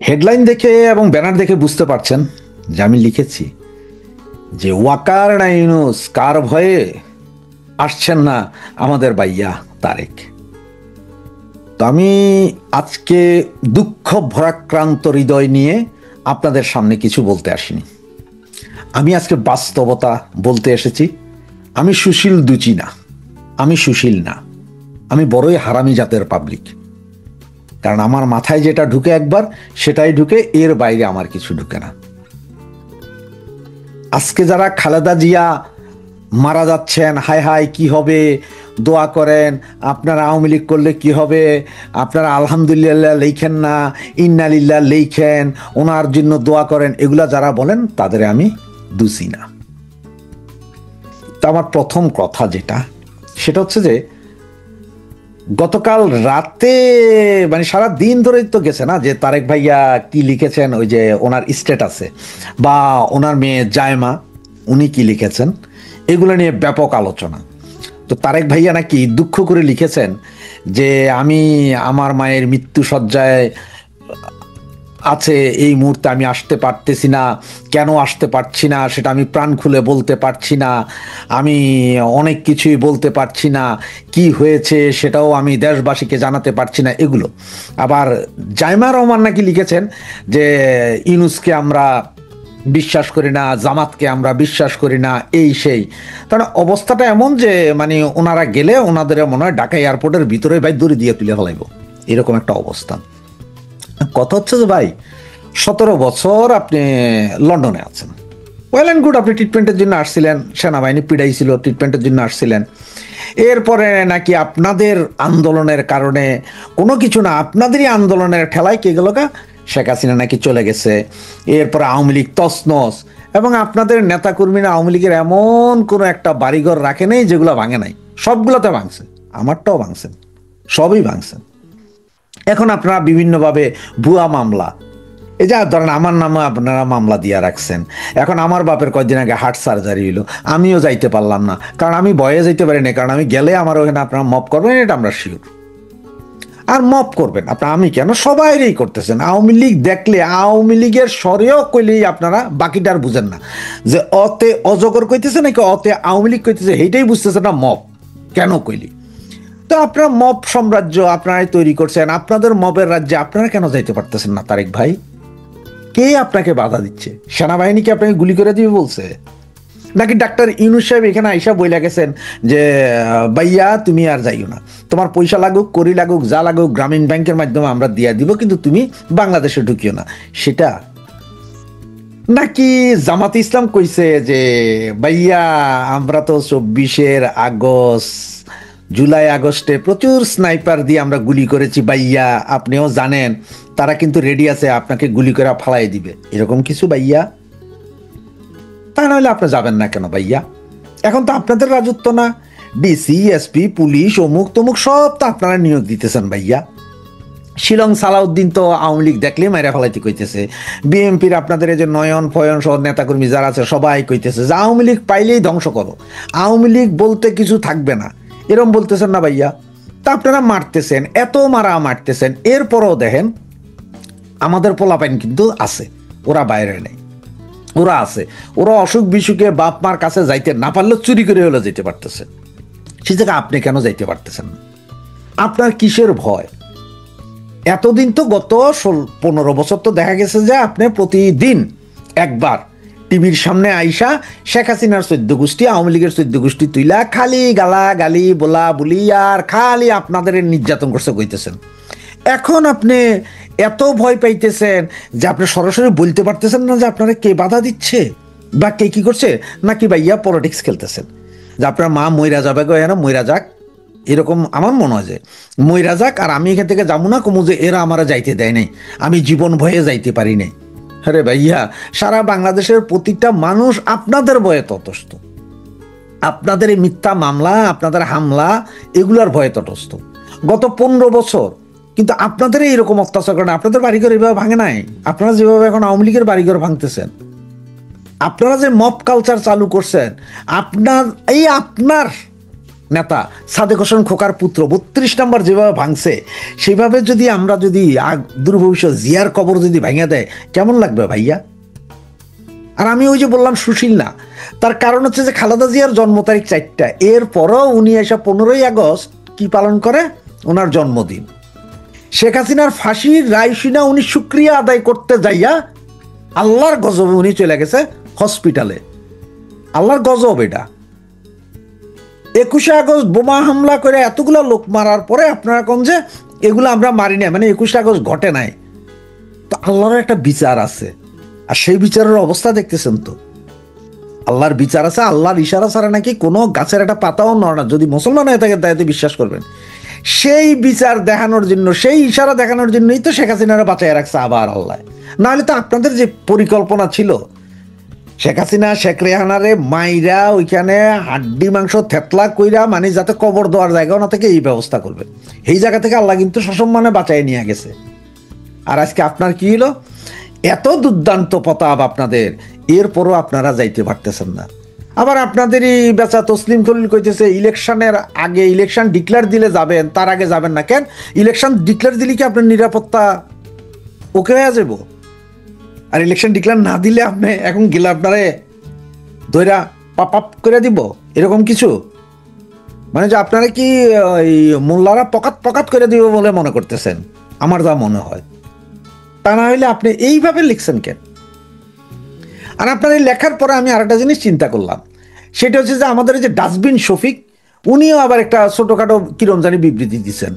Headline দেখে এবং banner দেখে বুঝতে পারছেন যে আমি লিখেছি যে ওয়াকার না ইউনুস কার ভয়ে আসছেন না আমাদের ভাইয়া তারেক। তো আমি আজকে দুঃখ ভরাক্রান্ত হৃদয় নিয়ে আপনাদের সামনে কিছু বলতে আসিনি। আমি আজকে বাস্তবতা বলতে এসেছি। আমি সুশীল দুচি না, আমি সুশীল না, আমি বড়ই হারামি জাতের পাবলিক। কারণ আমার মাথায় যেটা ঢুকে একবার সেটাই ঢুকে, এর বাইরে আমার কিছু ঢুকে না। আজকে যারা খালেদা জিয়া মারা যাচ্ছেন, হায় হায় কি হবে, দোয়া করেন, আপনারা আওয়ামী লীগ করলে কি হবে, আপনারা আলহামদুলিল্লাহ লেখেন না, ইন্নালিল্লাহ লেখেন, ওনার জন্য দোয়া করেন, এগুলা যারা বলেন তাদের আমি দুষি না। তো আমার প্রথম কথা যেটা, সেটা হচ্ছে যে গতকাল রাতে মানে সারা দিন ধরেই তো গেছে না যে তারেক ভাইয়া কি লিখেছেন, ওই যে ওনার স্ট্যাটাসে, বা ওনার মেয়ে জায়মা উনি কি লিখেছেন, এগুলো নিয়ে ব্যাপক আলোচনা। তো তারেক ভাইয়া নাকি দুঃখ করে লিখেছেন যে আমি আমার মায়ের মৃত্যু শয্যায় আছে, এই মুহূর্তে আমি আসতে পারতেছি না, কেন আসতে পারছি না সেটা আমি প্রাণ খুলে বলতে পারছি না, আমি অনেক কিছুই বলতে পারছি না, কি হয়েছে সেটাও আমি দেশবাসীকে জানাতে পারছি না, এগুলো। আবার জাইমা রহমান নাকি লিখেছেন যে ইউনূসকে আমরা বিশ্বাস করি না, জামাতকে আমরা বিশ্বাস করি না, এই সেই। কারণ অবস্থাটা এমন যে মানে ওনারা গেলে ওনাদের মনে হয় ঢাকা এয়ারপোর্টের ভিতরে ভাই দড়ি দিয়ে তুলে ফেলাইব, এরকম একটা অবস্থা। কথা হচ্ছে যে ভাই 17 বছর আপনি লন্ডনে আছেন, ওয়েল অ্যান্ড গুড, আপনি ট্রিটমেন্টের জন্য আসছিলেন, সেনাবাহিনী পিড়াইছিল, ট্রিটমেন্টের জন্য আসছিলেন। এরপরে নাকি আপনাদের আন্দোলনের কারণে, কোনো কিছু না, আপনাদেরই আন্দোলনের ঠেলায় কে গেল গা, শেখ হাসিনা নাকি চলে গেছে। এরপরে আওয়ামী লীগ তছনছ, এবং আপনাদের নেতাকর্মীরা আওয়ামী লীগের এমন কোনো একটা বাড়িঘর রাখে নেই যেগুলো ভাঙে নাই, সবগুলোতে ভাঙছে, আমারটাও ভাঙছেন, সবই ভাঙছেন। এখন আপনারা বিভিন্নভাবে ভুয়া মামলা, এই যে ধরেন আমার নামে আপনারা মামলা দিয়ে রাখছেন। এখন আমার বাপের কয়েকদিন আগে হার্ট সার্জারি হইলো, আমিও যাইতে পারলাম না, কারণ আমি ভয়ে যাইতে পারি না, কারণ আমি গেলে আমার ওখানে আপনারা মপ করবেন, এটা আমরা শিওর। আর মপ করবেন আপনারা, আমি কেন, সবাইরই করতেছেন। আওয়ামী লীগ দেখলে, আওয়ামী লীগের সরেও কইলেই আপনারা বাকিটা আর বুঝেন না, যে অতে অজগর কইতেছে নাকি অতে আওয়ামী লীগ কইতেছে, সেইটাই বুঝতেছে না মপ কেন কইলি। তো আপনারা মব সাম্রাজ্য আপনারাই তৈরি করছেন, আপনাদের মবের রাজ্যে আপনারা কেন যাইতে পারতেছেন না তারেক ভাই? কে আপনাকে বাধা দিচ্ছে? সেনাবাহিনীকে আপনাকে গুলি করে দিবে বলছে? নাকি ডাক্তার ইউনূস সাহেব এখানে আইসা বইলা গেছেন যে ভাইয়া তুমি আর যাইও না, তোমার পয়সা লাগুক, করি লাগুক, যা লাগুক গ্রামীণ ব্যাংকের মাধ্যমে আমরা দিয়া দিব, কিন্তু তুমি বাংলাদেশে ঢুকিও না, সেটা? নাকি জামাতে ইসলাম কইছে যে ভাইয়া আমরা তো 24 আগস্ট, জুলাই আগস্টে প্রচুর স্নাইপার দিয়ে আমরা গুলি করেছি ভাইয়া, আপনিও জানেন, তারা কিন্তু রেডি আছে আপনাকে গুলি করে ফালাই দিবে, এরকম কিছু ভাইয়া? তা নাহলে আপনি যাবেন না কেন ভাইয়া? এখন তো আপনাদের রাজত্ব না, ডিসি এসপি পুলিশ অমুক তমুক সব তো আপনারা নিয়োগ দিতেছেন ভাইয়া। শিলং সালাউদ্দিন তো আওয়ামী লীগ দেখলে মাইরা ফেলাইতে কইতেছে, বিএনপির আপনাদের এই যে নয়ন ফয়ন সহ নেতাকর্মী যারা আছে সবাই কইতেছে যে আওয়ামী লীগ পাইলেই ধ্বংস করো, আওয়ামী লীগ বলতে কিছু থাকবে না, এরম বলতেছেন না ভাইয়া? তা আপনারা মারতেছেন, এত মারা মারতেছেন, এরপরও দেখেন আমাদের পোলাপাইন কিন্তু আছে, ওরা বাইরে নেই, ওরা আছে, ওরা অসুখ বিসুখে বাপ মার কাছে যাইতে না পারলেও চুরি করে হলে যেতে পারতেছে, সে জায়গায় আপনি কেন যাইতে পারতেছেন না? আপনার কিসের ভয়? এতদিন তো গত 15 বছর তো দেখা গেছে যে আপনি প্রতিদিন একবার টিভির সামনে আইসা শেখ হাসিনার 14 গোষ্ঠী, আওয়ামী লীগের 14 গোষ্ঠী তুইলা খালি গালা গালি বলা বলি আর খালি আপনাদের নির্যাতন করছে কইতেছেন। এখন আপনি এত ভয় পাইতেছেন যে আপনি সরাসরি বলতে পারতেছেন না যে আপনারা কে বাধা দিচ্ছে বা কে কি করছে, নাকি ভাইয়া পলিটিক্স খেলতেছেন যে আপনার মা মইরা যাবে গো, না মইরা যাক, এরকম আমার মনে হয় যে মইরা যাক, আর আমি এখান থেকে যাবো না, কমু যে এরা আমারা যাইতে দেয় নাই, আমি জীবন ভয়ে যাইতে পারি নাই। আরে ভাইয়া, সারা বাংলাদেশের প্রতিটা মানুষ আপনাদের ভয়ে তটস্থ, আপনাদের এই মিথ্যা মামলা, আপনাদের হামলা, এগুলার ভয়ে তটস্থ গত 15 বছর। কিন্তু আপনাদের এইরকম অত্যাচার করেন, আপনাদের বাড়িঘর এইভাবে ভাঙে নাই, আপনারা যেভাবে এখন আওয়ামী লীগের বাড়িঘর ভাঙতেছেন, আপনারা যে মব কালচার চালু করছেন, আপনার নেতা সাদেক হোসেন খোকার পুত্র 32 নম্বর যেভাবে ভাঙছে, সেভাবে যদি আমরা যদি দূরভবিষ্যৎ জিয়ার কবর যদি ভাঙে দেয় কেমন লাগবে ভাইয়া? আর আমি ওই যে বললাম সুশীল না, তার কারণ হচ্ছে যে খালেদা জিয়ার জন্ম তারিখ 4টা, এরপরও উনি এসে 15ই আগস্ট কি পালন করে? ওনার জন্মদিন। শেখ হাসিনার ফাঁসির রায় শুনে উনি শুকরিয়া আদায় করতে যাইয়া আল্লাহর গজবে উনি চলে গেছে হসপিটালে। আল্লাহর গজব এটা। 21শে আগস্ট বোমা হামলা করে এতগুলো লোক মারার পরে আপনারা কোন যে এগুলো আমরা মারি না, মানে 21শে আগস্ট ঘটে নাই, তো আল্লাহর একটা বিচার আছে। আর সেই বিচারের অবস্থা দেখতেছেন তো, আল্লাহর বিচার আছে। আল্লাহর ইশারা ছাড়া নাকি কোনো গাছের একটা পাতাও নড়ে না। যদি মুসলমান হয়ে থাকে তাইতে বিশ্বাস করবেন। সেই বিচার দেখানোর জন্য, সেই ইশারা দেখানোর জন্যই তো শেখ হাসিনারা বাঁচায় রাখছে আবার আল্লাহ। নাহলে তো আপনাদের যে পরিকল্পনা ছিল শেখ হাসিনা শেখ রেহানারে মাইরা ওইখানে হাড্ডি মাংস থেতলা কইরা, মানে যাতে কবর দেওয়ার জায়গা না থেকে এই ব্যবস্থা করবে, এই জায়গা থেকে আল্লাহ কিন্তু সসম্মানে বাঁচাই নিয়ে গেছে। আর আজকে আপনার কি হলো? এত দুর্দান্ত প্রতাপ আপনাদের, এরপরও আপনারা যাইতে পারতেছেন না। আবার আপনাদেরই বেচা তসলিম খলিল কইতেছে ইলেকশনের আগে, ইলেকশন ডিক্লেয়ার দিলে যাবেন, তার আগে যাবেন না কেন? ইলেকশন ডিক্লেয়ার দিলে কি আপনার নিরাপত্তা ওকে হয়ে যাব? আর ইলেকশন ডিক্লেয়ার না দিলে আপনি এখন গেলে আপনারে দইরা পাপ করে দিব, এরকম কিছু? মানে যে আপনারা কি ওই মোল্লারা পকাত করে দিব বলে মনে করতেছেন? আমার যা মনে হয় তা না হইলে আপনি এইভাবে লিখছেন কেন? আর আপনার এই লেখার পরে আমি আরেকটা জিনিস চিন্তা করলাম, সেটা হচ্ছে যে আমাদের যে ডাস্টবিন শফিক, উনিও আবার একটা ছোটোখাটো কিরম জানি বিবৃতি দিচ্ছেন।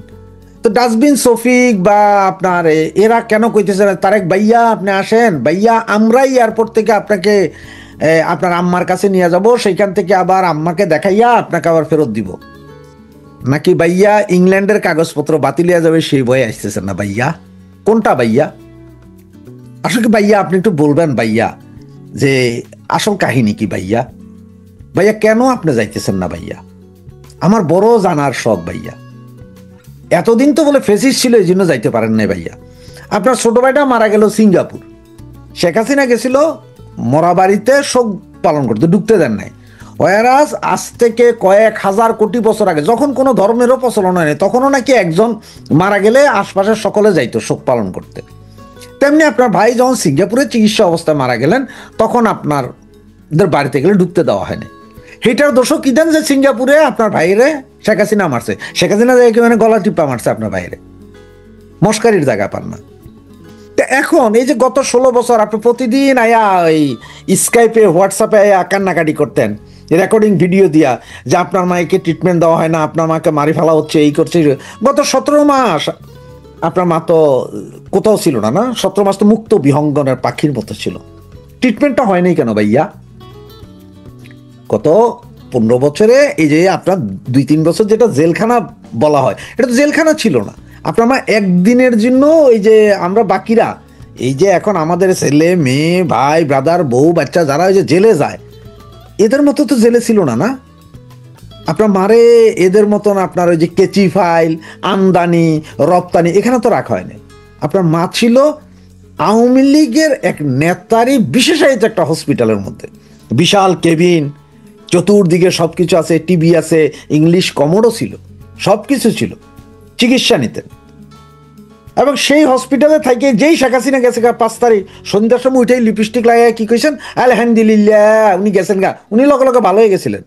তো ডাস্টবিন শফিক বা আপনার এরা কেন কইতেছে তারেক ভাইয়া আপনি আসেন, ভাইয়া আমরাই এয়ারপোর্ট থেকে আপনাকে আপনার আম্মার কাছে নিয়ে যাব, সেইখান থেকে আবার আম্মাকে দেখাইয়া আপনাকে আবার ফেরত দিব, নাকি ভাইয়া ইংল্যান্ডের কাগজপত্র বাতিলিয়া যাবে সেই ভয়ে আসতেছেন না ভাইয়া? কোনটা ভাইয়া? আসলে ভাইয়া আপনি একটু বলবেন ভাইয়া যে আসল কাহিনী কি ভাইয়া? ভাইয়া কেন আপনি যাইতেছেন না ভাইয়া? আমার বড় জানার শখ ভাইয়া। এতদিন তো বলে ফেসিস ছিল এই জন্য যাইতে পারেন না ভাইয়া। আপনার ছোট ভাইটা মারা গেল সিঙ্গাপুর, শেখ হাসিনা গেছিল মরা বাড়িতে শোক পালন করতে, ঢুকতে দেন নাই। ওয়ারাজ আজ থেকে কয়েক হাজার কোটি বছর আগে যখন কোনো ধর্মেরও প্রচলন হয়নি, তখনও নাকি একজন মারা গেলে আশপাশের সকলে যাইতো শোক পালন করতে। তেমনি আপনার ভাই যখন সিঙ্গাপুরে চিকিৎসা অবস্থায় মারা গেলেন, তখন আপনাদের বাড়িতে গেলে ঢুকতে দেওয়া হয়নি। সেটার দোষও কি দেন যে সিঙ্গাপুরে আপনার ভাইরে শেখ হাসিনা মারছে, শেখ হাসিনা মানে গলা টিপা মারছে আপনার ভাইরে, মস্কারির জায়গা পান না। এখন এই যে গত 16 বছর আপনি প্রতিদিন আয়া ওই স্কাইপে হোয়াটসঅ্যাপে আয়া কান্নাকাটি করতেন, রেকর্ডিং ভিডিও দিয়া যে আপনার মাকে ট্রিটমেন্ট দেওয়া হয় না, আপনার মাকে মারি ফেলা হচ্ছে, এই করছে। গত 17 মাস আপনার মা তো কোথাও ছিল না, 17 মাস তো মুক্ত বিহঙ্গনের পাখির মতো ছিল। ট্রিটমেন্টটা হয়নি কেন ভাইয়া? গত 15 বছরে এই যে আপনার 2-3 বছর যেটা জেলখানা বলা হয়, এটা তো জেলখানা ছিল না। আপনার মা একদিনের জন্য ওই যে আমরা বাকিরা এই যে এখন আমাদের ছেলে মেয়ে ভাই ব্রাদার বউ বাচ্চা যারা ওই যে জেলে যায়, এদের মতো তো জেলে ছিল না। আপনার মারে এদের মতন আপনার ওই যে কেচি ফাইল, আমদানি রপ্তানি এখানে তো রাখা হয়নি। আপনার মা ছিল আওয়ামী লীগের এক নেতারই বিশেষায়িত একটা হসপিটালের মধ্যে, বিশাল কেবিন, চতুর্দিকে সব কিছু আছে, টিভি আছে, ইংলিশ কমোডও ছিল, সব কিছু ছিল, চিকিৎসা নিতেন। এবং সেই হসপিটালে থেকে যেই শেখ হাসিনা গেছে 5 তারিখ সন্ধ্যার সময় উঠেই লিপস্টিক লাগাই কি কইছেন, আলহামদুলিল্লাহ উনি গেছেন গা, উনি লগে লগে ভালো হয়ে গেছিলেন।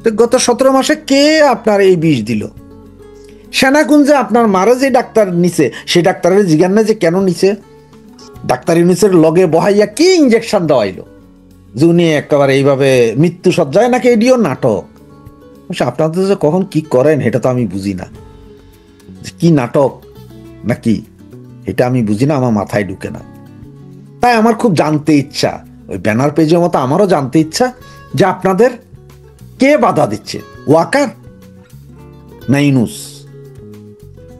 তো গত 17 মাসে কে আপনার এই বিষ দিল? সেনাকুঞ্জে আপনার মারে যে ডাক্তার নিছে, সেই ডাক্তারের জিজ্ঞান না যে কেন নিছে, ডাক্তার ইউনিসের লগে বহাইয়া কি ইঞ্জেকশন দেওয়াইলো যে উনি একেবারে এইভাবে মৃত্যু সজ্জায়, নাকি এটিও নাটক? আপনাদের যে কখন কি করেন এটা তো আমি বুঝি না, কি নাটক নাকি এটা আমি বুঝি না, আমার মাথায় ঢুকে না। তাই আমার খুব জানতে ইচ্ছা, ওই ব্যানার পেজের মতো আমারও জানতে ইচ্ছা যে আপনাদের কে বাধা দিচ্ছে, ওয়াকার না ইউনুস?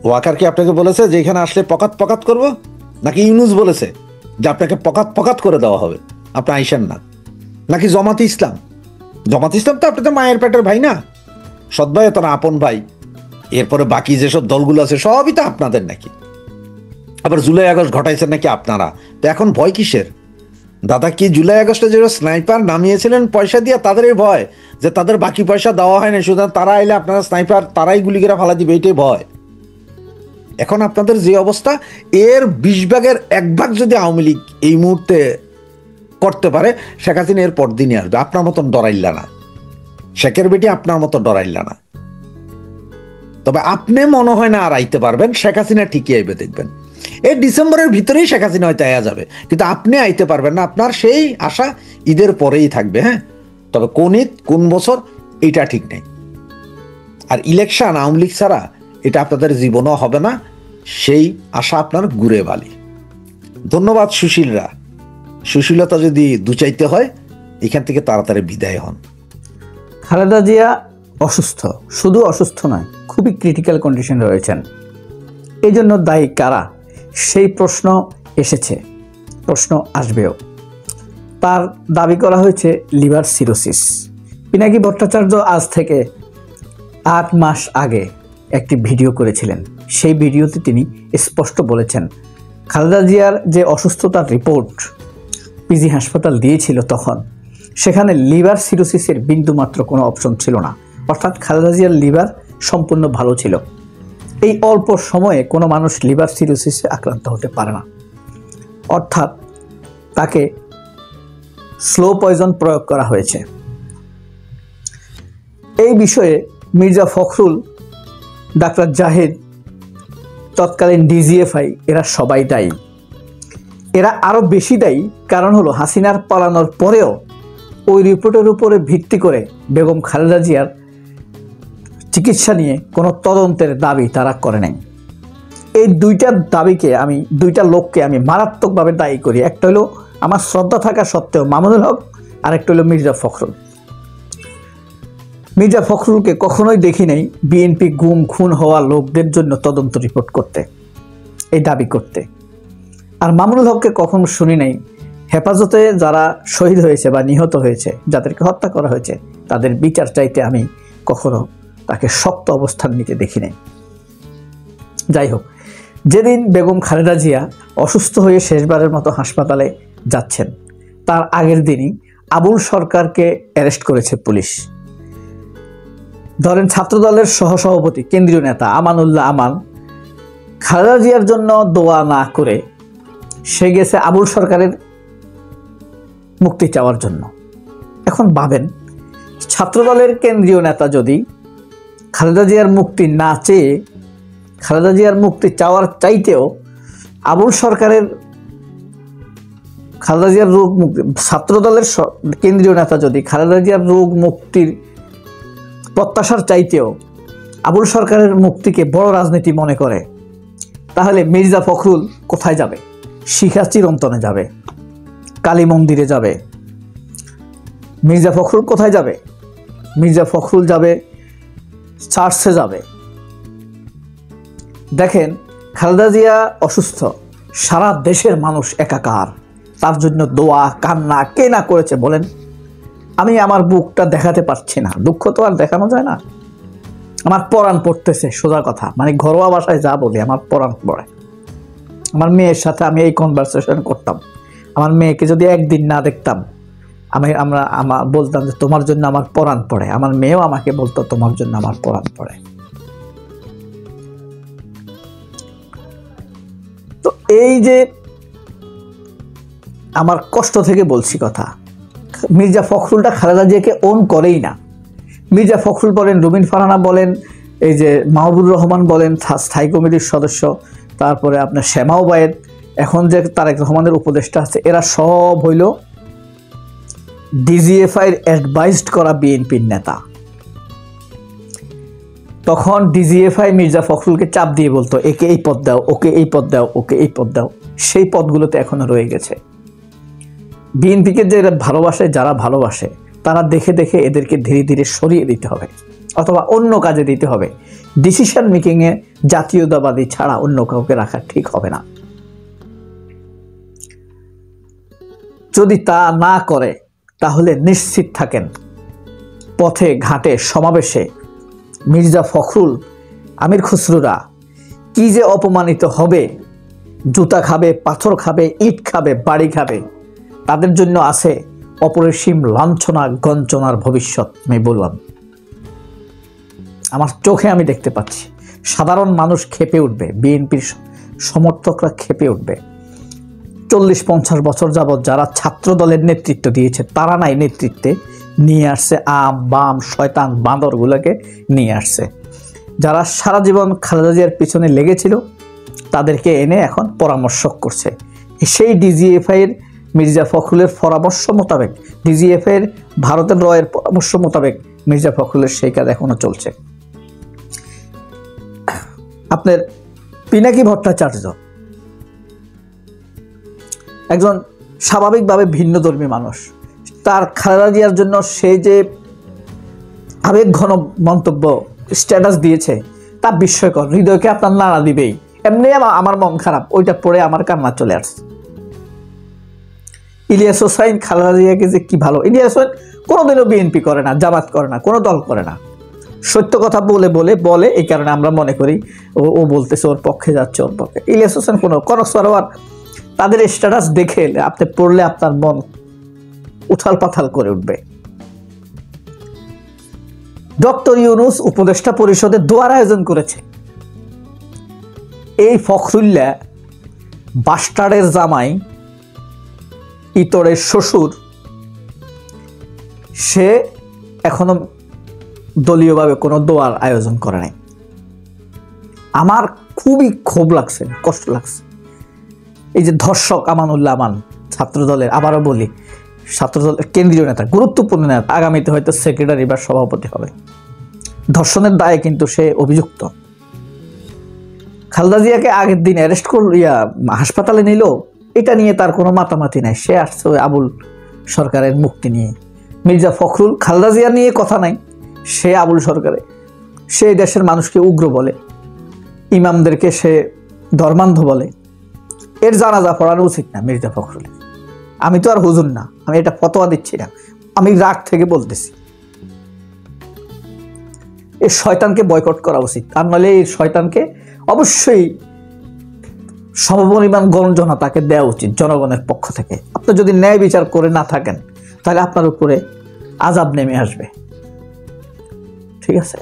ওয়াকার কি আপনাকে বলেছে যে এখানে আসলে পকাত করব, নাকি ইউনুস বলেছে যে আপনাকে পকাত করে দেওয়া হবে, আপনি আইসেন না? নাকি জামাতে ইসলাম? জামাতে ইসলাম তো আপনাদের মায়ের পেটের ভাই না, সৎ ভাই, তারা আপন ভাই। এরপরে বাকি যেসব দলগুলো আছে সবই তো আপনাদের নাকি। আবার জুলাই আগস্ট ঘটাইছেন নাকি আপনারা, তো এখন ভয় কিসের? দাদা কি জুলাই আগস্টে যে স্নাইপার নামিয়েছিলেন পয়সা দিয়ে, তাদেরই ভয় যে তাদের বাকি পয়সা দেওয়া হয় না, সুতরাং তারা আইলে আপনারা স্নাইপার তারাই গুলি করে ফালা দিবে, এইটাই ভয়। এখন আপনাদের যে অবস্থা, এর 20 ভাগের 1 ভাগ যদি আওয়ামী লীগ এই মুহূর্তে করতে পারে, শেখ হাসিনা এর পরদিনই আসবে। আপনার মতন ডরাইল্লা না, শেখের বেটি আপনার মতো ডরাইল্লা না। তবে আপনি মনে হয় না আর আইতে পারবেন, শেখ হাসিনা ঠিকই আইবে দেখবেন। এই ডিসেম্বরের ভিতরেই শেখ হাসিনা হয়তো আয়া যাবে, কিন্তু আপনি আইতে পারবেন না। আপনার সেই আশা ঈদের পরেই থাকবে। হ্যাঁ, তবে কোন ঈদ কোন বছর এটা ঠিক নেই। আর ইলেকশন আওয়ামী লীগ ছাড়া এটা আপনাদের জীবনও হবে না, সেই আশা আপনার ঘুরে বালি। ধন্যবাদ সুশীলরা। সুশীলতা যদি দুচাইতে হয় এখান থেকে তাড়াতাড়ি বিদায় হন। খালেদা জিয়া অসুস্থ, শুধু অসুস্থ নয়, খুবই ক্রিটিক্যাল কন্ডিশনে রয়েছেন। এই জন্য দায়ী কারা, সেই প্রশ্ন এসেছে, প্রশ্ন আসবেও। তার দাবি করা হয়েছে লিভার সিরোসিস। পিনাকি ভট্টাচার্য আজ থেকে 8 মাস আগে একটি ভিডিও করেছিলেন। সেই ভিডিওতে তিনি স্পষ্ট বলেছেন খালেদা জিয়ার যে অসুস্থতার রিপোর্ট পিজি হাসপাতাল দিয়েছিল তখন, সেখানে লিভার সিরোসিসের বিন্দুমাত্র কোনো অপশন ছিল না। অর্থাৎ খালেদা জিয়ার লিভার সম্পূর্ণ ভালো ছিল। এই অল্প সময়ে কোনো মানুষ লিভার সিরোসিসে আক্রান্ত হতে পারে না। অর্থাৎ তাকে স্লো পয়জন প্রয়োগ করা হয়েছে। এই বিষয়ে মির্জা ফখরুল, ডাক্তার জাহিদ, তৎকালীন ডিজিএফআই, এরা সবাই দায়ী। এরা আরও বেশি দায়ী, কারণ হলো হাসিনার পালানোর পরেও ওই রিপোর্টের উপরে ভিত্তি করে বেগম খালেদা জিয়ার চিকিৎসা নিয়ে কোনো তদন্তের দাবি তারা করে নাই। এই দুইটা লোককে আমি মারাত্মকভাবে দায়ী করি। একটা হলো আমার শ্রদ্ধা থাকা সত্ত্বেও মামুনুল হক, আর একটা হলো মির্জা ফখরুল। মির্জা ফখরুলকে কখনোই দেখি নাই বিএনপি গুম খুন হওয়া লোকদের জন্য তদন্ত রিপোর্ট করতে, এই দাবি করতে। আর মামুনুল হককে কখনো শুনি নাই হেফাজতে যারা শহীদ হয়েছে বা নিহত হয়েছে, যাদেরকে হত্যা করা হয়েছে, তাদের বিচার চাইতে আমি কখনো তাকে শক্ত অবস্থান নিতে দেখি নাই। যাই হোক, যেদিন বেগম খালেদা জিয়া অসুস্থ হয়ে শেষবারের মতো হাসপাতালে যাচ্ছেন, তার আগের দিনই আবুল সরকারকে অ্যারেস্ট করেছে পুলিশ। ধরেন ছাত্রদলের সহসভাপতি, কেন্দ্রীয় নেতা আমানুল্লাহ আমান খালেদা জিয়ার জন্য দোয়া না করে সে গেছে আবুল সরকারের মুক্তি চাওয়ার জন্য। এখন ভাবেন, ছাত্রদলের কেন্দ্রীয় নেতা যদি খালেদা জিয়ার মুক্তি না চেয়ে, খালেদা জিয়ার মুক্তি চাওয়ার চাইতেও আবুল সরকারের খালেদা জিয়ার রোগ মুক্তি, ছাত্রদলের কেন্দ্রীয় নেতা যদি খালেদা জিয়ার রোগ মুক্তির প্রত্যাশার চাইতেও আবুল সরকারের মুক্তিকে বড় রাজনীতি মনে করে, তাহলে মির্জা ফখরুল কোথায় যাবে? শিখা চিরন্তনে যাবে, কালী মন্দিরে যাবে। মির্জা ফখরুল কোথায় যাবে? মির্জা ফখরুল যাবে চার্চে যাবে। দেখেন, খালেদা জিয়া অসুস্থ, সারা দেশের মানুষ একাকার, তার জন্য দোয়া কান্না কে না করেছে বলেন? আমি আমার বুকটা দেখাতে পারছি না, দুঃখ তো আর দেখানো যায় না। আমার পরাণ পড়তেছে, সোজা কথা, মানে ঘরোয়া ভাষায় যা বলি, আমার পরাণ পড়ে। আমার মেয়ের সাথে আমি এই কনভারসেশন করতাম। আমার মেয়েকে যদি একদিন না দেখতাম, আমার বলতাম যে তোমার জন্য আমার পরাণ পড়ে। আমার মেয়েও আমাকে বলতো তোমার জন্য আমার পরাণ পড়ে। তো এই যে আমার কষ্ট থেকে বলছি কথা, মির্জা ফখরুলটা খালেদা জিয়াকে ওন করেই না। মির্জা ফখরুল বলেন, রুমিন ফারহানা বলেন, এই যে মাহবুবুর রহমান বলেন স্থায়ী কমিটির সদস্য, তারপরে আপনার শ্যামা ওবায়েদ, এখন যে তারেক রহমানের উপদেষ্টা আছে, এরা সব হইল ডিজিএফআইয়ের অ্যাডভাইসড করা বিএনপির নেতা। তখন ডিজিএফআই মির্জা ফখরুলকে চাপ দিয়ে বলতো একে এই পদ দাও, ওকে এই পদ দাও, ওকে এই পদ দাও। সেই পদগুলোতে এখনো রয়ে গেছে। বিএনপিকে যে ভালোবাসে, যারা ভালোবাসে, তারা দেখে দেখে এদেরকে ধীরে ধীরে সরিয়ে দিতে হবে, অথবা অন্য কাজে দিতে হবে। ডিসিশন মেকিংয়ে জাতীয়তাবাদী ছাড়া অন্য কাউকে রাখা ঠিক হবে না। যদি তা না করে, তাহলে নিশ্চিত থাকেন পথে ঘাটে সমাবেশে মির্জা ফখরুল, আমির খুসরুরা কি যে অপমানিত হবে। জুতা খাবে, পাথর খাবে, ইট খাবে, বাড়ি খাবে, তাদের জন্য আছে অপরিসীম লাঞ্ছনা গঞ্চনার ভবিষ্যৎ। আমি বললাম, আমার চোখে আমি দেখতে পাচ্ছি সাধারণ মানুষ ক্ষেপে উঠবে, বিএনপির সমর্থকরা ক্ষেপে উঠবে। 40-50 বছর যাবৎ যারা ছাত্র দলের নেতৃত্ব দিয়েছে তারা নাই নেতৃত্বে নিয়ে আসছে আম বাম শয়তান বাঁদরগুলোকে নিয়ে আসছে। যারা সারা জীবন খালেদা জিয়ার পিছনে লেগেছিল তাদেরকে এনে এখন পরামর্শক করছে। সেই ডিজিএফআই এর মির্জা ফখরুলের পরামর্শ মোতাবেক, ডিজিএফআই এর ভারতের রয়ের পরামর্শ মোতাবেক মির্জা ফখরুলের সেই কাজ এখনো চলছে। আপনার পিনাকি ভট্টাচার্য একজন স্বাভাবিকভাবে ভিন্নধর্মী মানুষ, তার খালেদা জিয়ার জন্য সে যে আবেগঘন মন্তব্য স্ট্যাটাস দিয়েছে তা বিস্ময়কর, হৃদয়কে আপনার নাড়া দিবেই। এমনি আমার মন খারাপ, ওইটা পড়ে আমার কান্না চলে আসছে। ইলিয়াস হোসাইন খালেদা জিয়াকে যে কি ভালো, ইলিয়াস হোসাইন কোনোদিনও বিএনপি করে না, জামাত করে না, কোনো দল করে না, সত্য কথা বলে বলে বলে, এই কারণে আমরা মনে করি ও বলতেছে ওর পক্ষে যাচ্ছে, ওর পক্ষে। ইলিয়াস হোসেন কোনো কনক সরোয়ার তাদের স্ট্যাটাস দেখে আপনি পড়লে আপনার মন উথাল পাথাল করে উঠবে। ডক্টর ইউনূস উপদেষ্টা পরিষদে দোয়ার আয়োজন করেছে। এই ফখরুল্লাহ বাস্টার্ডের জামাই, ইতরের শ্বশুর, সে এখনো দলীয়ভাবে কোনো দোয়ার আয়োজন করে নাই। আমার খুবই ক্ষোভ লাগছে, কষ্ট লাগছে। এই যে ধর্ষক আমানুল্লাহ আমান ছাত্রদলের, আবারও বলি ছাত্রদলের কেন্দ্রীয় নেতা, গুরুত্বপূর্ণ নেতা, আগামীতে হয়তো সেক্রেটারি বা সভাপতি হবে, ধর্ষণের দায়ে কিন্তু সে অভিযুক্ত। খালেদা জিয়াকে আগের দিন অ্যারেস্ট করল, হাসপাতালে নিল, এটা নিয়ে তার কোনো মাতামাতি নাই। সে আসছে ওই আবুল সরকারের মুক্তি নিয়ে। মির্জা ফখরুল খালেদা জিয়া নিয়ে কথা নাই, সে আবুল সরকারে, সে দেশের মানুষকে উগ্র বলে, ইমামদেরকে সে ধর্মান্ধ বলে। এর জানাজা পড়ানো উচিত না মির্জা ফখরুলের। আমি তো আর হুজুর না, আমি এটা ফতোয়া দিচ্ছি না, আমি রাগ থেকে বলতেছি। এই শয়তানকে বয়কট করা উচিত, আর নাহলে এই শয়তানকে অবশ্যই সমপরিমাণ গঞ্জনা তাকে দেওয়া উচিত জনগণের পক্ষ থেকে। আপনি যদি ন্যায় বিচার করে না থাকেন তাহলে আপনার উপরে আযাব নেমে আসবে। ঠিক আছে,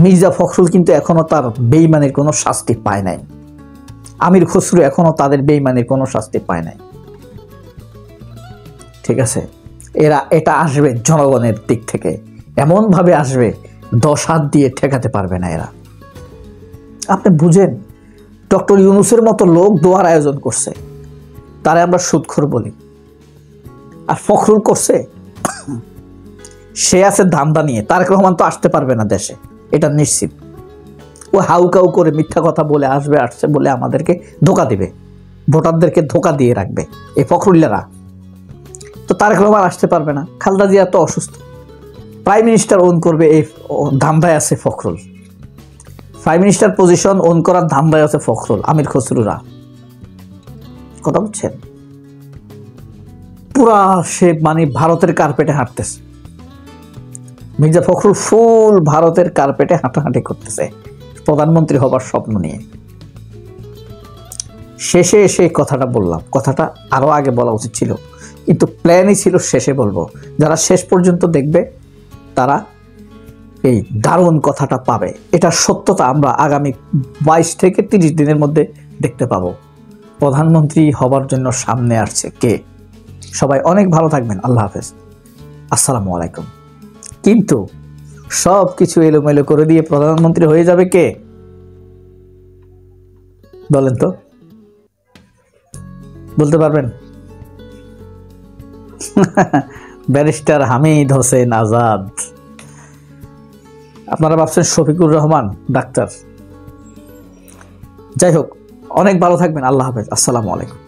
মির্জা ফখরুল কিন্তু এখনো তার বেঈমানের কোনো শাস্তি পায় নাই, আমির খসরু এখনো তাদের বেঈমানের কোনো শাস্তি পায় নাই। ঠিক আছে, এটা আসবে জনগণের দিক থেকে, এমনভাবে আসবে 10 হাত দিয়ে ঠেকাতে পারবে না এরা। আপনি বুঝেন, ডক্টর ইউনূসের মতো লোক দোয়ার আয়োজন করছে, তারে আমরা সুদখোর বলি। আর ফখরুল করছে, সে আছে ধান্দা নিয়ে। তারেক রহমান তো আসতে পারবে না দেশে, এটা নিশ্চিত। ও হাউকাউ করে মিথ্যা কথা বলে আসবে, আসছে বলে আমাদেরকে ধোকা দিবে, ভোটারদেরকে ধোকা দিয়ে রাখবে এই ফখরুল্লারা। তো তারেক রহমান আসতে পারবে না, খালেদা জিয়া তো অসুস্থ, প্রাইম মিনিস্টার ওন করবে, এই ধান্দায় আছে Fakhrul. Prime minister position own করার ধান্দায় আছে ফখরুল, আমির খসরুরা। কথা বুঝছেন? পুরা সে মানে ভারতের কার্পেটে হাঁটতেছে। মির্জা ফখরুল ফুল ভারতের কার্পেটে হাঁটাহাঁটি করতেছে প্রধানমন্ত্রী হবার স্বপ্ন নিয়ে। শেষে এসে কথাটা বললাম, কথাটা আরো আগে বলা উচিত ছিল, কিন্তু প্ল্যানই ছিল শেষে বলবো। যারা শেষ পর্যন্ত দেখবে তারা এই দারুণ কথাটা পাবে। এটা সত্যতা আমরা আগামী 22 থেকে 30 দিনের মধ্যে দেখতে পাবো। প্রধানমন্ত্রী হবার জন্য সামনে আসছে কে। সবাই অনেক ভালো থাকবেন। আল্লাহ হাফেজ, আসসালামু আলাইকুম। কিন্তু সব কিছু এলোমেলো করে দিয়ে প্রধানমন্ত্রী হয়ে যাবে কে বলেন তো? বলতে পারবেন? ব্যারিস্টার হামিদ হোসেন আজাদ। আপনারা ভাবছেন শফিকুর রহমান ডাক্তার। যাই হোক, অনেক ভালো থাকবেন। আল্লাহ হাফেজ, আসসালামু আলাইকুম।